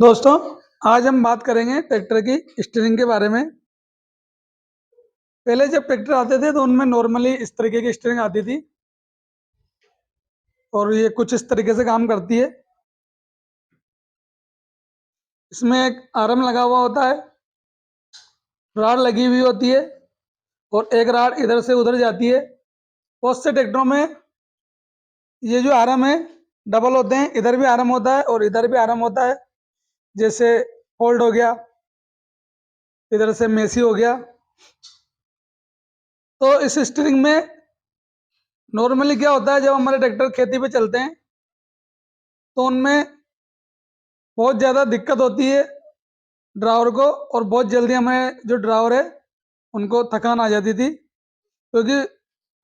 दोस्तों, आज हम बात करेंगे ट्रैक्टर की स्टीयरिंग के बारे में। पहले जब ट्रैक्टर आते थे तो उनमें नॉर्मली इस तरीके की स्टीयरिंग आती थी और ये कुछ इस तरीके से काम करती है। इसमें एक आर्म लगा हुआ होता है, रॉड लगी हुई होती है और एक रॉड इधर से उधर जाती है। बहुत से ट्रैक्टरों में ये जो आर्म है डबल होते हैं, इधर भी आर्म होता है और इधर भी आर्म होता है। जैसे फोल्ड हो गया, इधर से मेसी हो गया। तो इस स्टीयरिंग में नॉर्मली क्या होता है, जब हमारे ट्रैक्टर खेती पे चलते हैं तो उनमें बहुत ज़्यादा दिक्कत होती है ड्राइवर को, और बहुत जल्दी हमें जो ड्राइवर है उनको थकान आ जाती थी, क्योंकि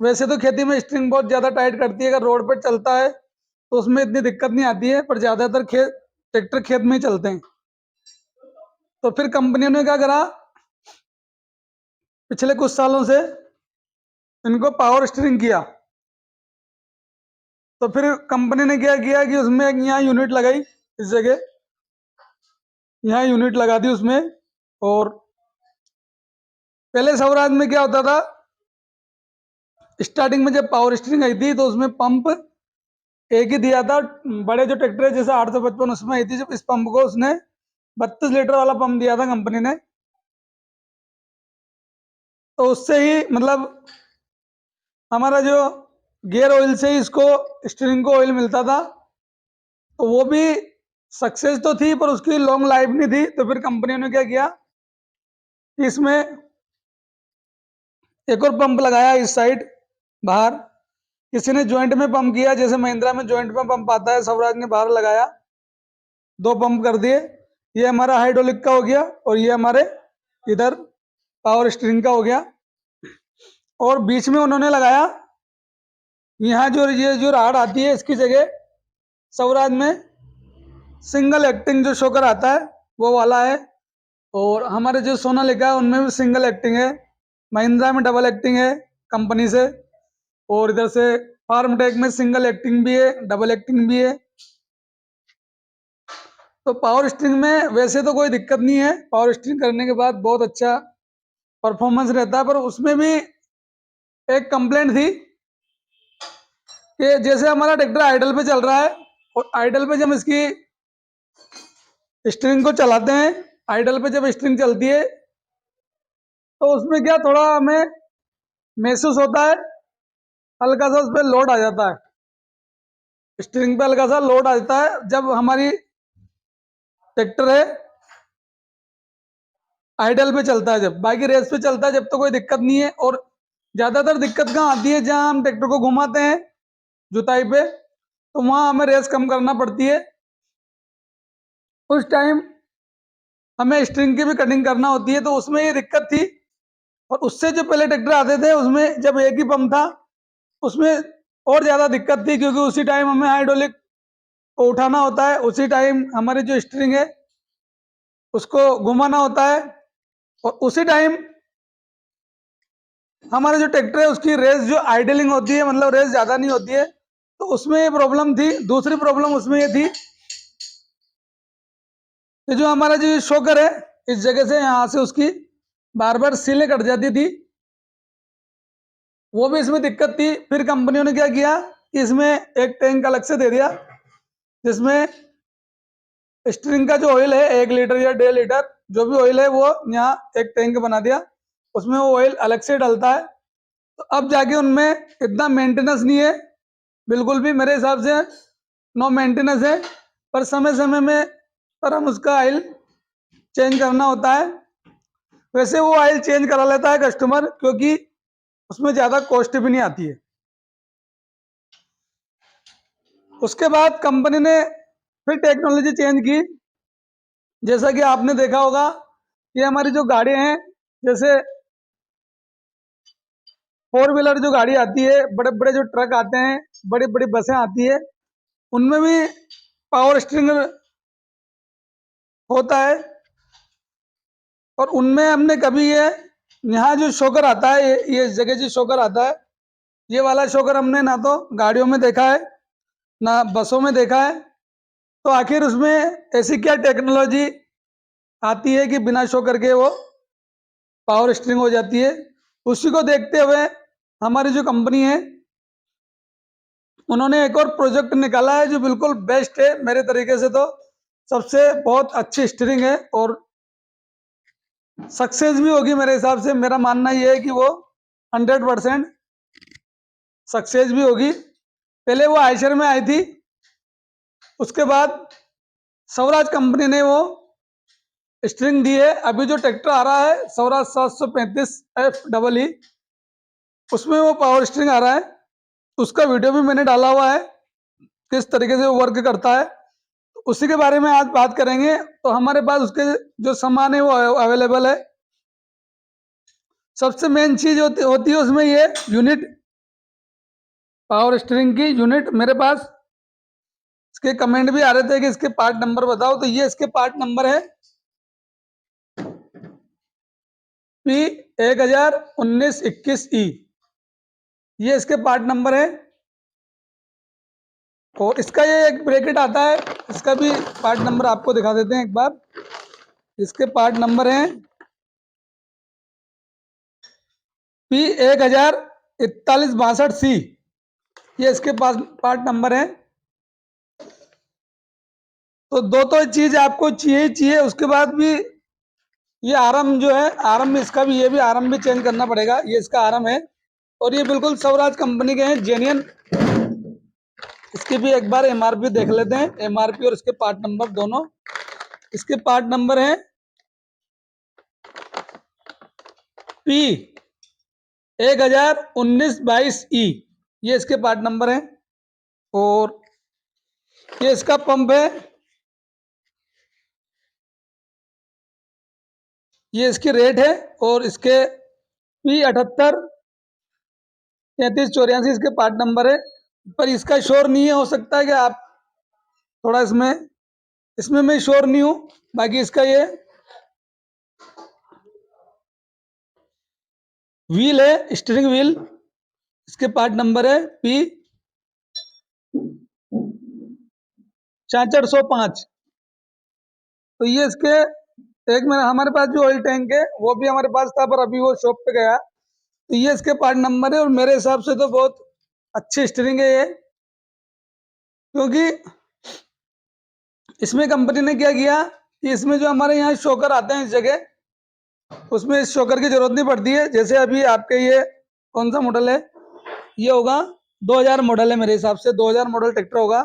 वैसे तो खेती में स्टीयरिंग बहुत ज़्यादा टाइट करती है। अगर रोड पर चलता है तो उसमें इतनी दिक्कत नहीं आती है, पर ज़्यादातर ट्रैक्टर खेत में ही चलते हैं। तो फिर कंपनियों ने क्या करा, पिछले कुछ सालों से इनको पावर स्टीयरिंग किया। तो फिर कंपनी ने क्या किया कि उसमें एक यहाँ यूनिट लगाई, इस जगह यहाँ यूनिट लगा दी उसमें। और पहले स्वराज में क्या होता था, स्टार्टिंग में जब पावर स्टीयरिंग आई थी तो उसमें पंप एक ही दिया था। बड़े जो ट्रैक्टर है जैसे 855 उसमें आई थी, जब इस पंप को उसने 32 लीटर वाला पंप दिया था कंपनी ने। तो उससे ही मतलब हमारा जो गियर ऑयल से ही इसको स्टीयरिंग को ऑयल मिलता था। तो वो भी सक्सेस तो थी पर उसकी लॉन्ग लाइफ नहीं थी। तो फिर कंपनियों ने क्या किया कि इसमें एक और पंप लगाया इस साइड बाहर। किसी ने जॉइंट में पंप किया, जैसे महिंद्रा में जॉइंट में पंप आता है, स्वराज ने बाहर लगाया, दो पंप कर दिए। ये हमारा हाइड्रोलिक का हो गया और ये हमारे इधर पावर स्टीयरिंग का हो गया। और बीच में उन्होंने लगाया, यहाँ जो ये जो राड आती है इसकी जगह स्वराज में सिंगल एक्टिंग जो शॉकर आता है वो वाला है। और हमारे जो सोनालिका है उनमें भी सिंगल एक्टिंग है। महिंद्रा में डबल एक्टिंग है कंपनी से, और इधर से फार्मटेक में सिंगल एक्टिंग भी है, डबल एक्टिंग भी है। तो पावर स्टीयरिंग में वैसे तो कोई दिक्कत नहीं है, पावर स्टीयरिंग करने के बाद बहुत अच्छा परफॉर्मेंस रहता है। पर उसमें भी एक कंप्लेंट थी कि जैसे हमारा ट्रैक्टर आइडल पे चल रहा है और आइडल पे जब इसकी स्टीयरिंग को चलाते हैं, आइडल पे जब स्टीयरिंग चलती है तो उसमें क्या थोड़ा हमें महसूस होता है, हल्का सा उस पर लोड आ जाता है। स्टीयरिंग पे हल्का सा लोड आ जाता है जब हमारी ट्रैक्टर है आइडल पे चलता है। जब बाकी रेस पे चलता है जब तो कोई दिक्कत नहीं है। और ज्यादातर दिक्कत कहाँ आती है, जहाँ हम ट्रैक्टर को घुमाते हैं जुताई पे, तो वहां हमें रेस कम करना पड़ती है। उस टाइम हमें स्ट्रिंग की भी कटिंग करना होती है, तो उसमें ये दिक्कत थी। और उससे जो पहले ट्रैक्टर आते थे उसमें जब एक ही पंप था उसमें और ज्यादा दिक्कत थी, क्योंकि उसी टाइम हमें हाइड्रोलिक को उठाना होता है, उसी टाइम हमारी जो स्ट्रिंग है उसको घुमाना होता है, और उसी टाइम हमारा जो ट्रैक्टर है उसकी रेस जो आइडलिंग होती है, मतलब रेस ज़्यादा नहीं होती है। तो उसमें ये प्रॉब्लम थी। दूसरी प्रॉब्लम उसमें ये थी कि जो हमारा जो शॉकर है इस जगह से यहाँ से उसकी बार बार सीलें कट जाती थी, वो भी इसमें दिक्कत थी। फिर कंपनियों ने क्या किया कि इसमें एक टैंक अलग से दे दिया, जिसमें स्टीयरिंग का जो ऑयल है 1 लीटर या 1.5 लीटर जो भी ऑयल है वो यहाँ एक टैंक बना दिया, उसमें वो ऑयल अलग से डलता है। तो अब जाके उनमें इतना मेंटेनेंस नहीं है, बिल्कुल भी मेरे हिसाब से नो मेंटेनेंस है। पर समय समय में पर हम उसका ऑयल चेंज करना होता है। वैसे वो ऑयल चेंज करा लेता है कस्टमर, क्योंकि उसमें ज़्यादा कॉस्ट भी नहीं आती है। उसके बाद कंपनी ने फिर टेक्नोलॉजी चेंज की। जैसा कि आपने देखा होगा कि हमारी जो गाड़ियाँ हैं, जैसे 4 व्हीलर जो गाड़ी आती है, बड़े बड़े जो ट्रक आते हैं, बड़ी बड़ी बसें आती है, उनमें भी पावर स्टीयरिंग होता है। और उनमें हमने कभी ये यहाँ जो शॉकर आता है, ये इस जगह जो शॉकर आता है, ये वाला शॉकर हमने ना तो गाड़ियों में देखा है ना बसों में देखा है। तो आखिर उसमें ऐसी क्या टेक्नोलॉजी आती है कि बिना शो करके वो पावर स्टीयरिंग हो जाती है। उसी को देखते हुए हमारी जो कंपनी है उन्होंने एक और प्रोजेक्ट निकाला है जो बिल्कुल बेस्ट है मेरे तरीके से, तो सबसे बहुत अच्छी स्टीयरिंग है और सक्सेस भी होगी मेरे हिसाब से। मेरा मानना यह है कि वो 100% सक्सेस भी होगी। पहले वो आयशर में आई थी, उसके बाद स्वराज कंपनी ने वो स्टीयरिंग दी है। अभी जो ट्रैक्टर आ रहा है स्वराज 735 FEE, उसमें वो पावर स्टीयरिंग आ रहा है। उसका वीडियो भी मैंने डाला हुआ है किस तरीके से वो वर्क करता है, उसी के बारे में आज बात करेंगे। तो हमारे पास उसके जो सामान है वो अवेलेबल है। सबसे मेन चीज होती है उसमें ये यूनिट, पावर स्टीयरिंग की यूनिट। मेरे पास इसके कमेंट भी आ रहे थे कि इसके पार्ट नंबर बताओ, तो ये इसके पार्ट नंबर है P1019-21E, ये इसके पार्ट नंबर है। और इसका ये एक ब्रैकेट आता है, इसका भी पार्ट नंबर आपको दिखा देते हैं एक बार। इसके पार्ट नंबर हैं P1041-62C, ये इसके पास पार्ट नंबर है। तो दो तो चीज आपको चाहिए ही चाहिए। उसके बाद भी ये आरम जो है, आरम इसका भी, ये भी आरम भी चेंज करना पड़ेगा। ये इसका आरम है और ये बिल्कुल स्वराज कंपनी के हैं, जेन्युइन। इसकी भी एक बार एमआरपी देख लेते हैं, एमआरपी और इसके पार्ट नंबर दोनों। इसके पार्ट नंबर है P1019-22E, ये इसके पार्ट नंबर है। और ये इसका पंप है, ये इसकी रेट है। और इसके P78-33-84 इसके पार्ट नंबर है। पर इसका श्योर नहीं है, हो सकता है कि आप थोड़ा इसमें मैं श्योर नहीं हूँ। बाकी इसका ये व्हील है, स्टीयरिंग व्हील, इसके पार्ट नंबर है P6405। तो ये इसके एक में हमारे पास जो ऑयल टैंक है वो भी हमारे पास था, पर अभी वो शॉप पे गया। तो ये इसके पार्ट नंबर है और मेरे हिसाब से तो बहुत अच्छी स्टीयरिंग है ये, क्योंकि इसमें कंपनी ने क्या किया कि इसमें जो हमारे यहाँ शॉकर आते हैं इस जगह, उसमें इस शॉकर की जरूरत नहीं पड़ती है। जैसे अभी आपके ये कौन सा मॉडल है, ये होगा 2000 मॉडल है मेरे हिसाब से, 2000 मॉडल ट्रैक्टर होगा।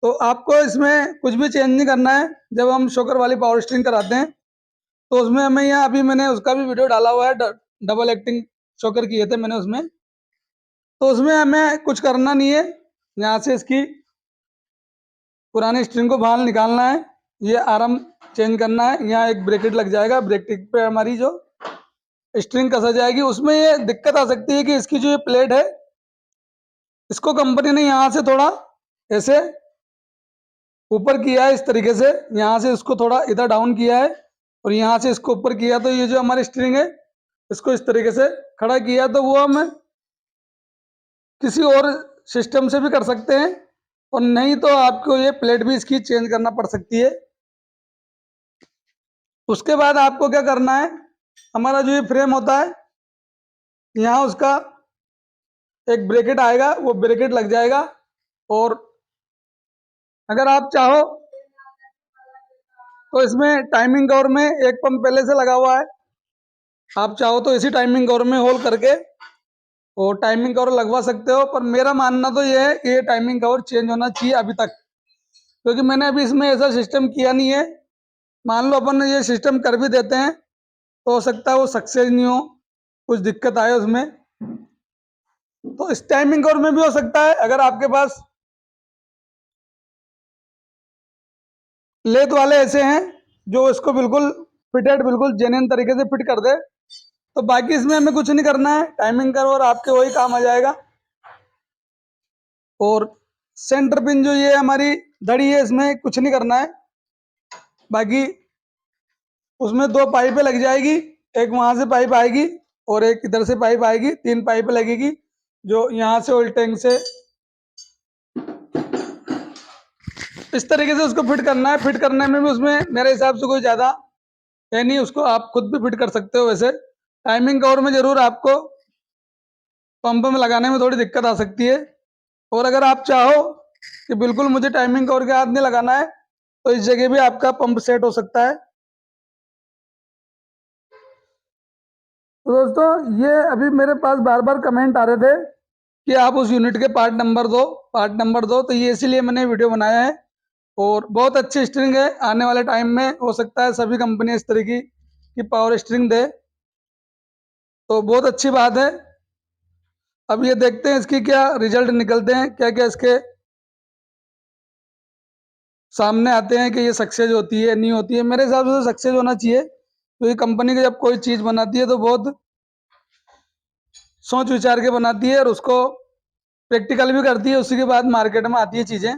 तो आपको इसमें कुछ भी चेंज नहीं करना है। जब हम शॉकर वाली पावर स्टीयरिंग कराते हैं तो उसमें हमें यहाँ, अभी मैंने उसका भी वीडियो डाला हुआ है, डबल एक्टिंग शॉकर किए थे मैंने उसमें। तो उसमें हमें कुछ करना नहीं है, यहाँ से इसकी पुरानी स्ट्रिंग को बाहर निकालना है, ये आरम चेंज करना है। यहाँ एक ब्रेकेट लग जाएगा, ब्रेकेट पे हमारी जो स्ट्रिंग कसा जाएगी। उसमें ये दिक्कत आ सकती है कि इसकी जो ये प्लेट है, इसको कंपनी ने यहाँ से थोड़ा ऐसे ऊपर किया है इस तरीके से, यहाँ से इसको थोड़ा इधर डाउन किया है और यहाँ से इसको ऊपर किया। तो ये जो हमारी स्ट्रिंग है इसको इस तरीके से खड़ा किया, तो वो हम किसी और सिस्टम से भी कर सकते हैं, और नहीं तो आपको ये प्लेट भी इसकी चेंज करना पड़ सकती है। उसके बाद आपको क्या करना है, हमारा जो ये फ्रेम होता है यहाँ उसका एक ब्रेकेट आएगा, वो ब्रेकेट लग जाएगा। और अगर आप चाहो तो इसमें टाइमिंग कवर में एक पंप पहले से लगा हुआ है, आप चाहो तो इसी टाइमिंग कवर में होल करके और टाइमिंग कवर लगवा सकते हो। पर मेरा मानना तो ये है कि ये टाइमिंग कवर चेंज होना चाहिए अभी तक, क्योंकि मैंने अभी इसमें ऐसा सिस्टम किया नहीं है। मान लो अपन ये सिस्टम कर भी देते हैं तो हो सकता है वो सक्सेस नहीं हो, कुछ दिक्कत आए उसमें। तो इस टाइमिंग कवर में भी हो सकता है, अगर आपके पास लेथ वाले ऐसे हैं जो इसको बिल्कुल फिटेड, बिल्कुल जेन्युइन तरीके से फिट कर दे, तो बाकी इसमें हमें कुछ नहीं करना है, टाइमिंग कवर आपके वही काम आ जाएगा। और सेंटर पिन जो ये हमारी धड़ी है, इसमें कुछ नहीं करना है। बाकी उसमें दो पाइपें लग जाएगी, एक वहां से पाइप आएगी और एक इधर से पाइप आएगी, 3 पाइप लगेगी जो यहाँ से ऑयल टैंक से इस तरीके से उसको फिट करना है। फिट करने में भी उसमें मेरे हिसाब से कोई ज़्यादा है नहीं, उसको आप खुद भी फिट कर सकते हो। वैसे टाइमिंग कवर में ज़रूर आपको पंप में लगाने में थोड़ी दिक्कत आ सकती है, और अगर आप चाहो कि बिल्कुल मुझे टाइमिंग कवर के हाथ नहीं लगाना है, तो इस जगह भी आपका पंप सेट हो सकता है। तो दोस्तों, ये अभी मेरे पास बार बार कमेंट आ रहे थे कि आप उस यूनिट के पार्ट नंबर दो, तो ये इसीलिए मैंने वीडियो बनाया है। और बहुत अच्छी स्ट्रिंग है, आने वाले टाइम में हो सकता है सभी कंपनी इस तरीके की पावर स्ट्रिंग दे, तो बहुत अच्छी बात है। अब ये देखते हैं इसकी क्या रिजल्ट निकलते हैं, क्या क्या इसके सामने आते हैं कि ये सक्सेस होती है नहीं होती है। मेरे हिसाब से तो सक्सेस होना चाहिए, क्योंकि कंपनी की जब कोई चीज़ बनाती है तो बहुत सोच विचार के बनाती है और उसको प्रैक्टिकल भी करती है, उसी के बाद मार्केट में आती है चीज़ें।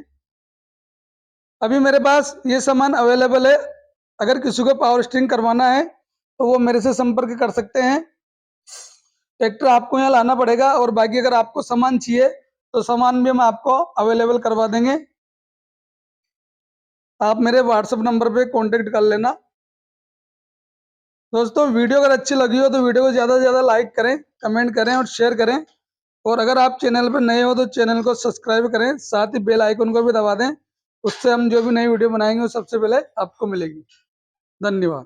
अभी मेरे पास ये सामान अवेलेबल है, अगर किसी को पावर स्ट्रिंग करवाना है तो वो मेरे से संपर्क कर सकते हैं। ट्रैक्टर आपको यहाँ लाना पड़ेगा, और बाकी अगर आपको सामान चाहिए तो सामान भी हम आपको अवेलेबल करवा देंगे। आप मेरे व्हाट्सएप नंबर पे कांटेक्ट कर लेना। दोस्तों, वीडियो अगर अच्छी लगी हो तो वीडियो को ज़्यादा से ज़्यादा लाइक करें, कमेंट करें और शेयर करें। और अगर आप चैनल पर नए हो तो चैनल को सब्सक्राइब करें, साथ ही बेल आइकन को भी दबा दें। उससे हम जो भी नई वीडियो बनाएंगे वो सबसे पहले आपको मिलेगी। धन्यवाद।